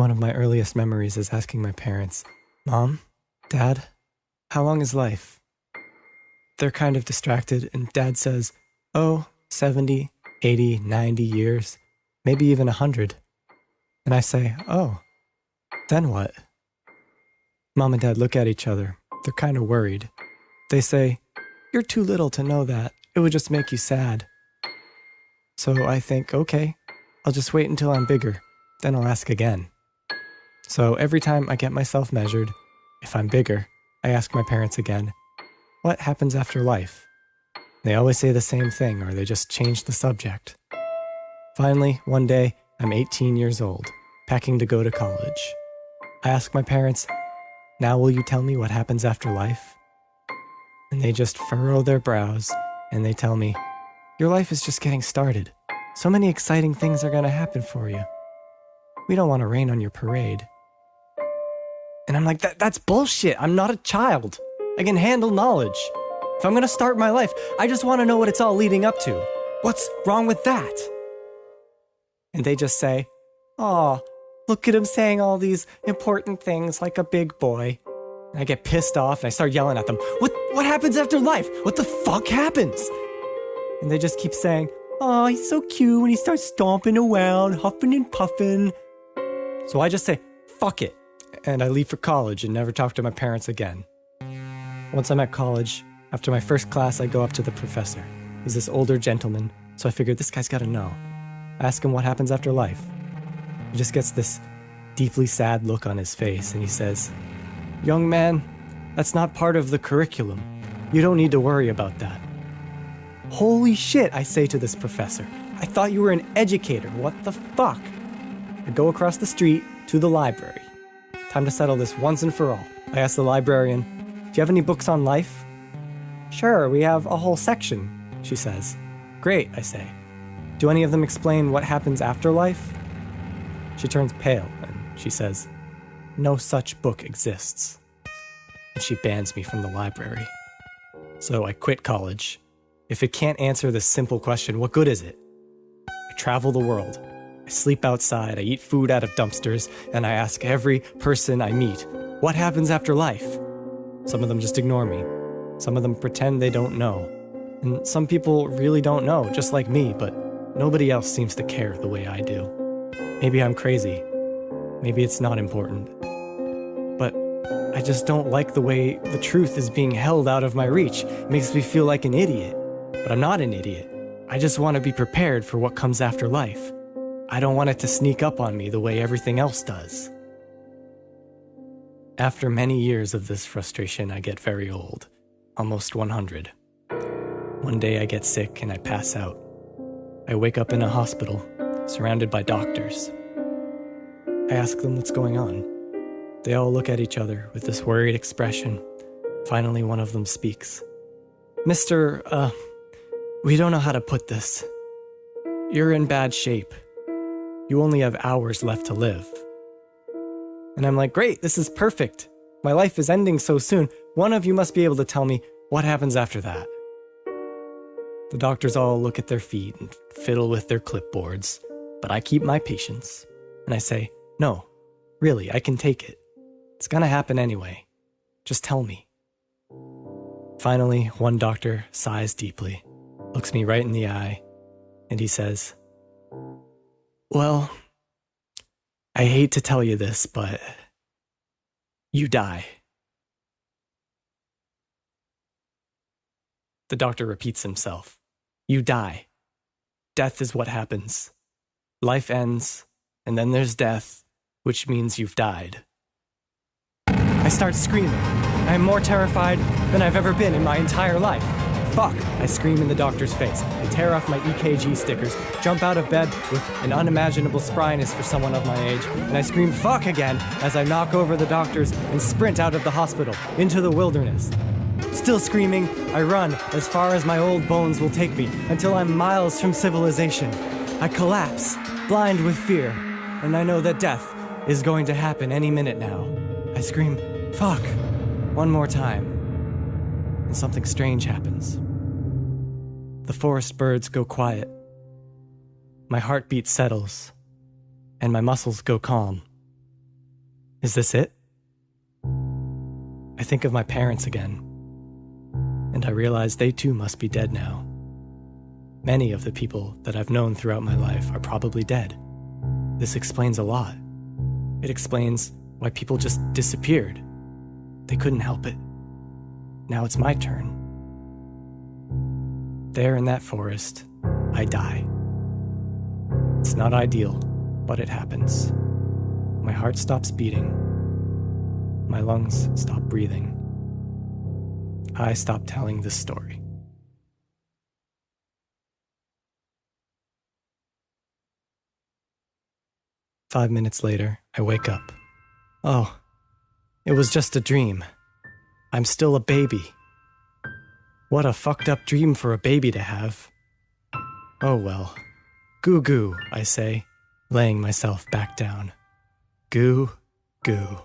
One of my earliest memories is asking my parents, "Mom, Dad, how long is life?" They're kind of distracted, and Dad says, "Oh, 70, 80, 90 years, maybe even 100. And I say, "Oh, then what?" Mom and Dad look at each other. They're kind of worried. They say, "You're too little to know that. It would just make you sad." So I think, okay, I'll just wait until I'm bigger. Then I'll ask again. So every time I get myself measured, if I'm bigger, I ask my parents again, "What happens after life?" They always say the same thing, or they just change the subject. Finally, one day, I'm 18 years old, packing to go to college. I ask my parents, "Now will you tell me what happens after life?" And they just furrow their brows, and they tell me, "Your life is just getting started. So many exciting things are going to happen for you. We don't want to rain on your parade." And I'm like, that's bullshit. I'm not a child. I can handle knowledge. If I'm going to start my life, I just want to know what it's all leading up to. What's wrong with that? And they just say, "Aw, look at him saying all these important things like a big boy." And I get pissed off and I start yelling at them, What happens after life? What the fuck happens?" And they just keep saying, "Oh, he's so cute when he starts stomping around, huffing and puffing." So I just say, "Fuck it." And I leave for college and never talk to my parents again. Once I'm at college, after my first class, I go up to the professor. He's this older gentleman, so I figured this guy's gotta know. I ask him what happens after life. He just gets this deeply sad look on his face, and he says, "Young man, that's not part of the curriculum. You don't need to worry about that." Holy shit, I say to this professor. I thought you were an educator. What the fuck? I go across the street to the library. Time to settle this once and for all. I ask the librarian, "Do you have any books on life?" "Sure, we have a whole section," she says. "Great," I say. "Do any of them explain what happens after life?" She turns pale and she says, "No such book exists." And she bans me from the library. So I quit college. If it can't answer this simple question, what good is it? I travel the world. I sleep outside, I eat food out of dumpsters, and I ask every person I meet, "What happens after life?" Some of them just ignore me. Some of them pretend they don't know. And some people really don't know, just like me, but nobody else seems to care the way I do. Maybe I'm crazy. Maybe it's not important. But I just don't like the way the truth is being held out of my reach. It makes me feel like an idiot. But I'm not an idiot. I just want to be prepared for what comes after life. I don't want it to sneak up on me the way everything else does. After many years of this frustration, I get very old, almost 100. One day I get sick and I pass out. I wake up in a hospital, surrounded by doctors. I ask them what's going on. They all look at each other with this worried expression. Finally, one of them speaks. "Mr. We don't know how to put this. You're in bad shape. You only have hours left to live." And I'm like, "Great, this is perfect. My life is ending so soon. One of you must be able to tell me what happens after that." The doctors all look at their feet and fiddle with their clipboards, but I keep my patience. And I say, "No, really, I can take it. It's gonna happen anyway. Just tell me." Finally, one doctor sighs deeply, looks me right in the eye, and he says, "Well, I hate to tell you this, but you die." The doctor repeats himself. "You die. Death is what happens. Life ends, and then there's death, which means you've died." I start screaming. I am more terrified than I've ever been in my entire life. "Fuck!" I scream in the doctor's face. I tear off my EKG stickers, jump out of bed with an unimaginable spryness for someone of my age, and I scream "fuck" again as I knock over the doctors and sprint out of the hospital, into the wilderness. Still screaming, I run as far as my old bones will take me, until I'm miles from civilization. I collapse, blind with fear, and I know that death is going to happen any minute now. I scream, "Fuck," one more time, and something strange happens. The forest birds go quiet. My heartbeat settles, and my muscles go calm. Is this it? I think of my parents again, and I realize they too must be dead now. Many of the people that I've known throughout my life are probably dead. This explains a lot. It explains why people just disappeared. They couldn't help it. Now it's my turn. There in that forest, I die. It's not ideal, but it happens. My heart stops beating. My lungs stop breathing. I stop telling this story. "5 minutes later, I wake up. Oh, it was just a dream. I'm still a baby. What a fucked up dream for a baby to have. Oh well. Goo goo, I say, laying myself back down. Goo goo.